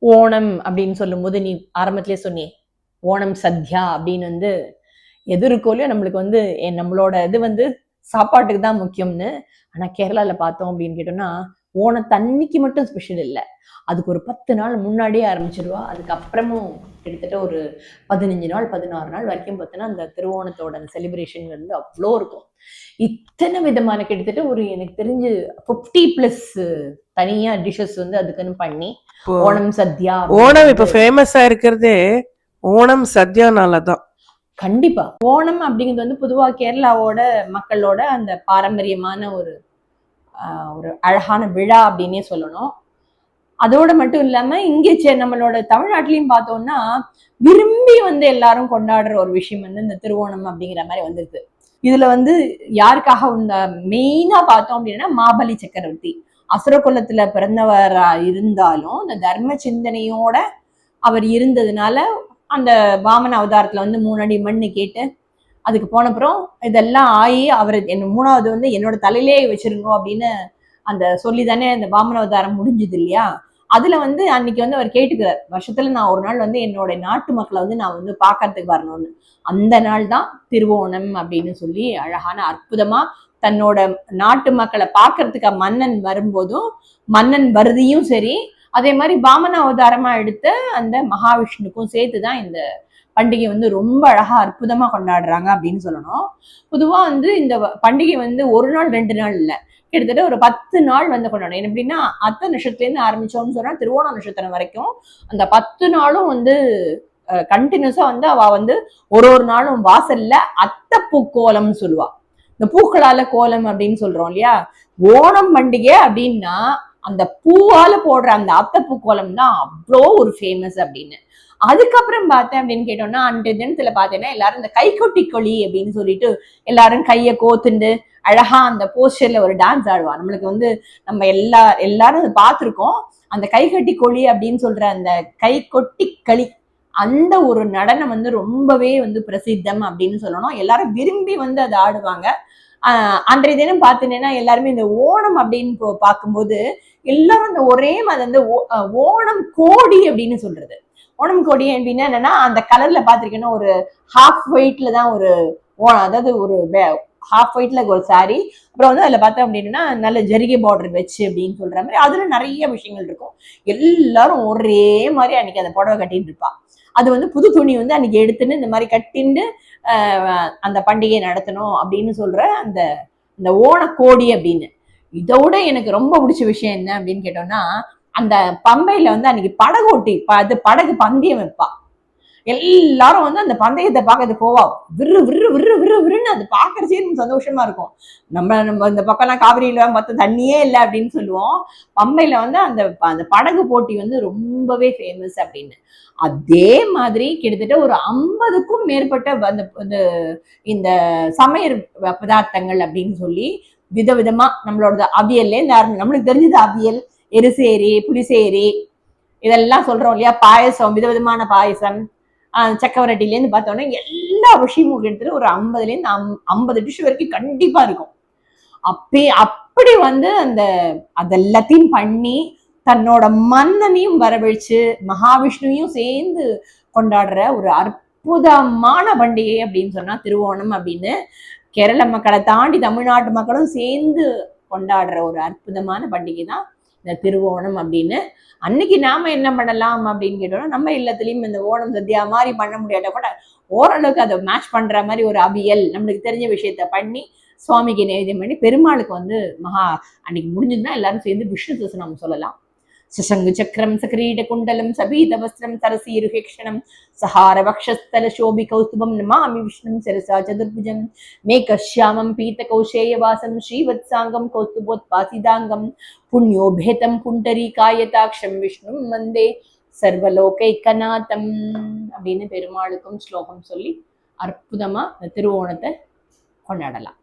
ஓணம் அப்படின்னு சொல்லும்போது நீ ஆரம்பத்திலே சொன்னி ஓணம் சத்யா அப்படின்னு எது இருக்கோலையோ நம்மளுக்கு நம்மளோட இது சாப்பாட்டுக்கு தான் முக்கியம்னு. ஆனா கேரளால பார்த்தோம் அப்படின்னு கேட்டோம்னா ஓணத்தன்னைக்கு மட்டும் ஸ்பெஷல் இல்லை, அதுக்கு ஒரு 10 நாள் முன்னாடியே ஆரம்பிச்சிருவா. அதுக்கப்புறமும் கிட்டத்தட்ட ஒரு 15 நாள் 16 நாள் வரைக்கும் பார்த்தோன்னா அந்த திருவோணத்தோட அந்த செலிப்ரேஷன் அவ்வளோ இருக்கும். இத்தனை விதமான கிட்டத்தட்ட ஒரு எனக்கு தெரிஞ்சு 50+ தனியா டிஷஸ் அதுக்குன்னு பண்ணி ஓணம் சத்யா. ஓணம் இப்ப ஃபேமஸா இருக்கிறதே ஓணம் சத்யானாலதான். கண்டிப்பா ஓணம் அப்படிங்கிறது பொதுவா கேரளாவோட மக்களோட அந்த பாரம்பரியமான ஒரு அழகான விழா அப்படின்னே சொல்லணும். அதோட மட்டும் இல்லாம இங்கே நம்மளோட தமிழ்நாட்டிலையும் பார்த்தோம்னா விரும்பி எல்லாரும் கொண்டாடுற ஒரு விஷயம் இந்த திருவோணம் அப்படிங்கிற மாதிரி வந்திருக்கு. இதுல யாருக்காக மெயினா பார்த்தோம் அப்படின்னா மாபலி சக்கரவர்த்தி அசுர குலத்துல பிறந்தவரா இருந்தாலும் இந்த தர்ம சிந்தனையோட அவர் இருந்ததுனால அந்த வாமன அவதாரத்துல 3 அடி மண்ணு கேட்டு அதுக்கு போனப்புறம் இதெல்லாம் ஆகி அவர் 3வது என்னோட தலையிலே வச்சிருங்க அப்படின்னு அந்த சொல்லி தானே அந்த வாமன அவதாரம் முடிஞ்சது இல்லையா. அதுல அன்னைக்கு அவர் கேட்டுக்கிறார், வருஷத்துல நான் ஒரு நாள் என்னோட நாட்டு மக்களை நான் பாக்கிறதுக்கு வரணும்னு. அந்த நாள் தான் திருவோணம் அப்படின்னு சொல்லி அழகான அற்புதமா தன்னோட நாட்டு மக்களை பாக்குறதுக்கு மன்னன் வரும்போதும் மன்னன் வருதியும் சரி, அதே மாதிரி வாமன அவதாரமா எடுத்த அந்த மகாவிஷ்ணுக்கும் சேர்த்துதான் இந்த பண்டிகை ரொம்ப அழகா அற்புதமா கொண்டாடுறாங்க அப்படின்னு சொல்லணும். பொதுவா இந்த பண்டிகை ஒரு நாள் 2 நாள் இல்ல, கிட்டத்தட்ட ஒரு 10 நாள் கொண்டாடணும். எப்படின்னா அத்த நட்சத்திரத்துல இருந்து ஆரம்பிச்சோம்னு சொன்னா திருவோண நட்சத்திரம் வரைக்கும் அந்த 10 நாளும் கண்டினியூஸா அவ ஒரு நாளும் வாசல்ல அத்தை பூக்கோலம்னு சொல்லுவா. இந்த பூக்களால கோலம் அப்படின்னு சொல்றோம் இல்லையா. ஓணம் பண்டிகை அப்படின்னா அந்த பூவால போடுற அந்த அத்தை பூக்கோலம் தான் அவ்வளோ ஒரு ஃபேமஸ் அப்படின்னு. அதுக்கப்புறம் பார்த்தேன் அப்படின்னு கேட்டோம்னா அன்றைய தினத்துல பார்த்தேன்னா எல்லாரும் இந்த கை கொட்டி கொலி அப்படின்னு சொல்லிட்டு எல்லாரும் கையை கோத்துண்டு அழகா அந்த போஸ்டர்ல ஒரு டான்ஸ் ஆடுவா. நம்மளுக்கு நம்ம எல்லாரும் அதை பார்த்துருக்கோம். அந்த கை கட்டி கொலி அப்படின்னு சொல்ற அந்த கை கொட்டி களி அந்த ஒரு நடனம் ரொம்பவே பிரசித்தம் அப்படின்னு சொல்லணும். எல்லாரும் விரும்பி அதை ஆடுவாங்க. அன்றைய தினம் பார்த்தீங்கன்னா எல்லாருமே இந்த ஓணம் அப்படின்னு பார்க்கும்போது எல்லாரும் இந்த ஒரே மாதிரி ஓணம் கோடி அப்படின்னு சொல்றது. ஓணம் கோடி அப்படின்னா என்னன்னா அந்த கலர்ல பாத்திருக்கேன்னா ஒரு ஹாஃப் ஒயிட்ல தான் ஒரு அதாவது ஒரு ஹாஃப் ஒயிட்ல ஒரு சாரி, அப்புறம் அதுல பார்த்தோம் அப்படின்னா நல்ல ஜரிகை பார்டர் வச்சு அப்படின்னு சொல்ற மாதிரி அதுல நிறைய விஷயங்கள் இருக்கும். எல்லாரும் ஒரே மாதிரி அன்னைக்கு அந்த புடவை கட்டிட்டு இருப்பா. அது புது துணி அன்னைக்கு எடுத்துன்னு இந்த மாதிரி கட்டிண்டு அந்த பண்டிகையை நடத்தணும் அப்படின்னு சொல்ற அந்த இந்த ஓணக்கோடி அப்படின்னு. இதோட எனக்கு ரொம்ப பிடிச்ச விஷயம் என்ன அப்படின்னு கேட்டோம்னா அந்த பம்பையில அன்னைக்கு படகு ஓட்டி படகு பந்தயம் வைப்பா. எல்லாரும் அந்த பந்தயத்தை பார்க்கறதுக்கு போவா. விறு விறு விறு விறு விறுன்னு அது பாக்குறதே சந்தோஷமா இருக்கும். நம்ம இந்த பக்கம்லாம் காவிரியில மொத்த தண்ணியே இல்லை அப்படின்னு சொல்லுவோம். பம்பையில அந்த அந்த படகு போட்டி ரொம்பவே ஃபேமஸ் அப்படின்னு. அதே மாதிரி கிட்டத்தட்ட ஒரு 50க்கும் மேற்பட்ட இந்த சமையல் பதார்த்தங்கள் அப்படின்னு சொல்லி விதவிதமா நம்மளோட அவியல்ல நம்மளுக்கு தெரிஞ்சது அவியல், எரிசேரி, புளிசேரி இதெல்லாம் சொல்றோம் இல்லையா. பாயசம், விதவிதமான பாயசம், சக்கவரட்டிலேருந்து பார்த்தோன்னா எல்லா விஷயமும் கிட்டத்தட்ட ஒரு 50லேருந்து 50 டிஷ் வரைக்கும் கண்டிப்பா இருக்கும். அப்படி அந்த அதெல்லாத்தையும் பண்ணி தன்னோட மன்னனையும் வரவழைச்சு மகாவிஷ்ணுவையும் சேர்ந்து கொண்டாடுற ஒரு அற்புதமான பண்டிகை அப்படின்னு சொன்னா திருவோணம் அப்படின்னு. கேரள மக்களை தாண்டி தமிழ்நாட்டு மக்களும் சேர்ந்து கொண்டாடுற ஒரு அற்புதமான பண்டிகை தான் இந்த திருவோணம் அப்படின்னு. அன்னைக்கு நாம என்ன பண்ணலாம் அப்படின்னு கேட்டோம்னா நம்ம இல்லத்துலயும் இந்த ஓணம் சத்யா மாதிரி பண்ண முடியாத கூட ஓரளவுக்கு அதை மேட்ச் பண்ற மாதிரி ஒரு அவியல் நம்மளுக்கு தெரிஞ்ச விஷயத்த பண்ணி சுவாமிக்கு நைவேத்தியம் பண்ணி பெருமாளுக்கு மகா அன்னைக்கு முடிஞ்சதுன்னா எல்லாரும் சேர்ந்து விஷ்ணு சசனம் சொல்லலாம். சசங்கு சக்கரம் சகிரீட குண்டலம் சபீத வஸ்திரம் சரசீருஹேக்ஷணம் சஹார வக்ஷஸ்தல சோபி கௌஸ்துபம் நமாமி விஷ்ணும் சரசா சதுர்புஜம் மேகஷ்யாமம் பீத கௌஷேயவாசம் ஸ்ரீவத்சாங்கம் கௌஸ்துபோத்பாசிதாங்கம் புண்ணியோபேதம் புண்டரீகாயதாக்ஷம் விஷ்ணும் வந்தே சர்வலோகைக்கநாதம் அப்படின்னு பெருமாளுக்கும் ஸ்லோகம் சொல்லி அற்புதமா திருவோணத்தை கொண்டாடலாம்.